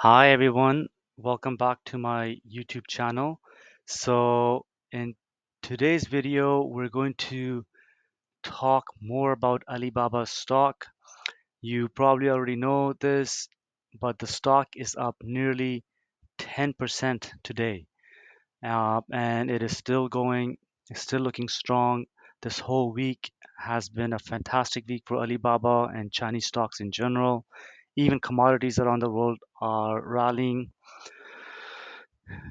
Hi everyone, welcome back to my YouTube channel. So in today's video, we're going to talk more about Alibaba's stock. You probably already know this, but the stock is up nearly 10% today. And it is still going, it's still looking strong. This whole week has been a fantastic week for Alibaba and Chinese stocks in general. Even commodities around the world are rallying.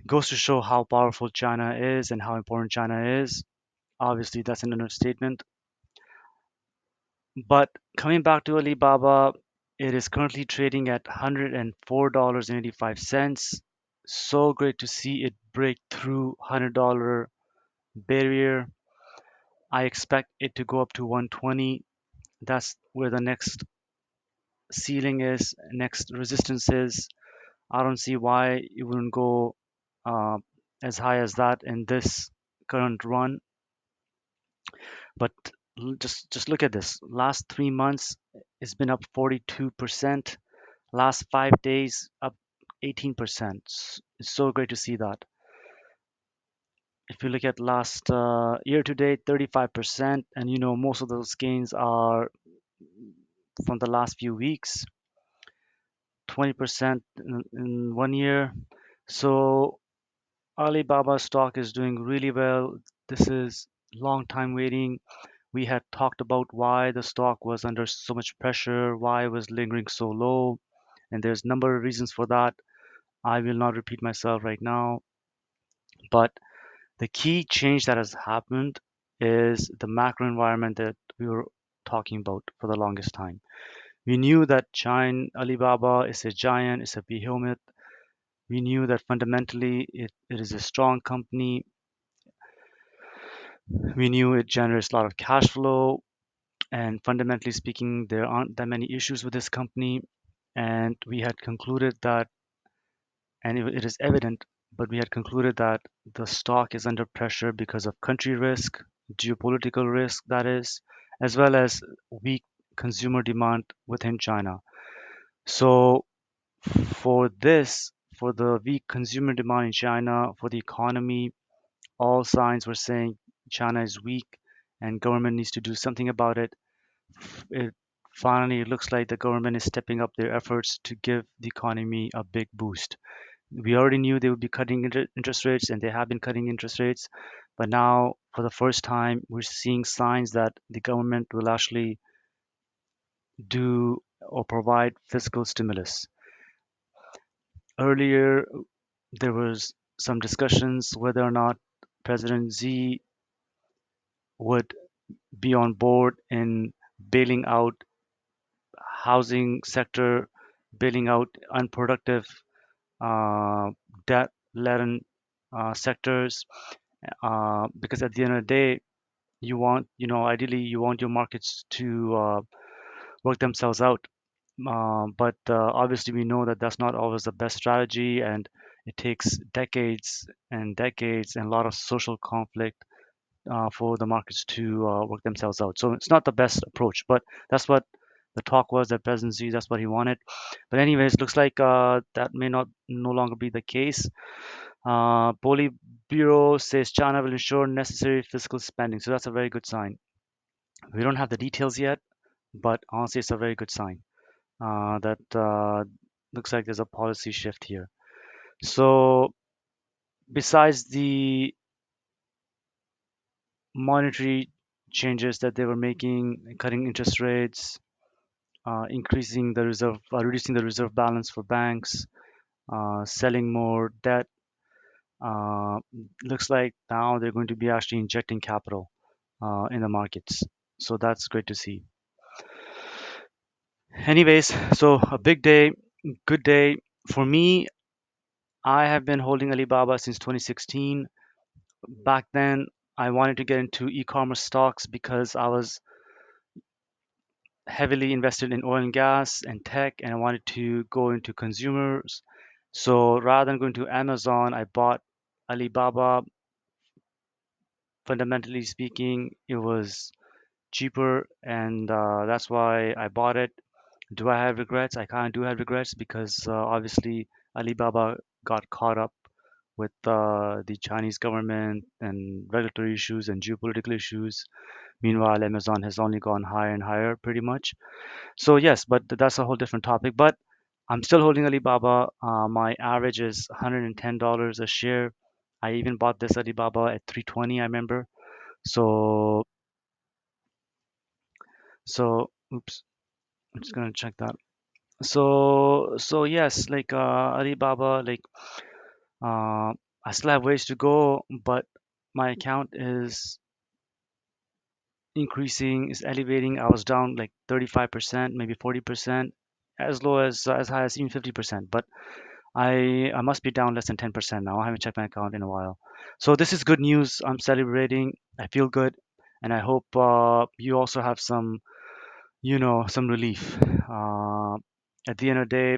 Goes to show how powerful China is and how important China is. Obviously, that's an understatement. But coming back to Alibaba, it is currently trading at $104.85. So great to see it break through $100 barrier. I expect it to go up to 120. That's where the next ceiling is, next resistance is. I don't see why it wouldn't go uh, as high as that in this current run. But just look at this. Last 3 months, it's been up 42%. Last 5 days, up 18%. It's so great to see that. If you look at last year to date, 35%, and most of those gains are from the last few weeks, 20% in 1 year. So Alibaba stock is doing really well. This is long time waiting. We had talked about why the stock was under so much pressure, why it was lingering so low, and there's a number of reasons for that. I will not repeat myself right now, but the key change that has happened is the macro environment that we were talking about for the longest time. We knew that China, Alibaba is a giant, it's a behemoth. We knew that fundamentally it is a strong company. We knew it generates a lot of cash flow. And fundamentally speaking, there aren't that many issues with this company. And we had concluded that, and it is evident, but we had concluded that the stock is under pressure because of country risk, geopolitical risk, that is, as well as weak consumer demand within China. So, for this, for the weak consumer demand in China, for the economy, all signs were saying China is weak and government needs to do something about it. It finally looks like the government is stepping up their efforts to give the economy a big boost. We already knew they would be cutting interest rates, and they have been cutting interest rates. But now, for the first time, we're seeing signs that the government will actually do or provide fiscal stimulus. Earlier, there was some discussions whether or not President Xi would be on board in bailing out housing sector, bailing out unproductive, uh, debt-laden sectors, because at the end of the day, ideally, you want your markets to work themselves out. But obviously, we know that that's not always the best strategy, and it takes decades and decades and a lot of social conflict for the markets to work themselves out. So it's not the best approach, but that's what the talk was that President Xi, that's what he wanted. But anyways, looks like that may not no longer be the case. Politburo says China will ensure necessary fiscal spending, so that's a very good sign. We don't have the details yet, but honestly, it's a very good sign that looks like there's a policy shift here. So besides the monetary changes that they were making, cutting interest rates, increasing the reserve, reducing the reserve balance for banks, selling more debt. Uh, Looks like now they're going to be actually injecting capital in the markets. So that's great to see. Anyways, so a big day, good day. For me, I have been holding Alibaba since 2016. Back then, I wanted to get into e-commerce stocks because I was heavily invested in oil and gas and tech, and I wanted to go into consumers. So rather than going to Amazon, I bought Alibaba. Fundamentally speaking, it was cheaper, and that's why I bought it. Do I have regrets? I kind of do have regrets because obviously Alibaba got caught up with the Chinese government and regulatory issues and geopolitical issues. Meanwhile, Amazon has only gone higher and higher, pretty much. So yes, but that's a whole different topic. But I'm still holding Alibaba. My average is $110 a share. I even bought this Alibaba at 320, I remember. So oops, I'm just gonna check that. So yes, like Alibaba, like I still have ways to go, but my account is increasing, is elevating. I was down like 35%, maybe 40%, as low as high as even 50%. But I must be down less than 10% now. I haven't checked my account in a while. So this is good news. I'm celebrating. I feel good, and I hope you also have some, some relief. At the end of the day,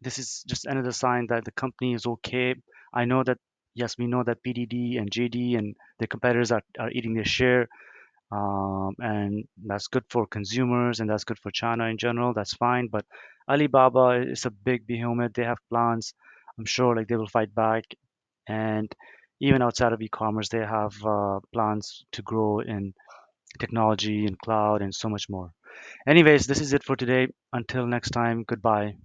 this is just another sign that the company is okay. I know that, yes, we know that PDD and JD and the competitors are eating their share, and that's good for consumers and that's good for China in general. That's fine. But Alibaba is a big behemoth. They have plans. I'm sure like they will fight back. And even outside of e-commerce, they have plans to grow in technology and cloud and so much more. Anyways, this is it for today. Until next time, goodbye.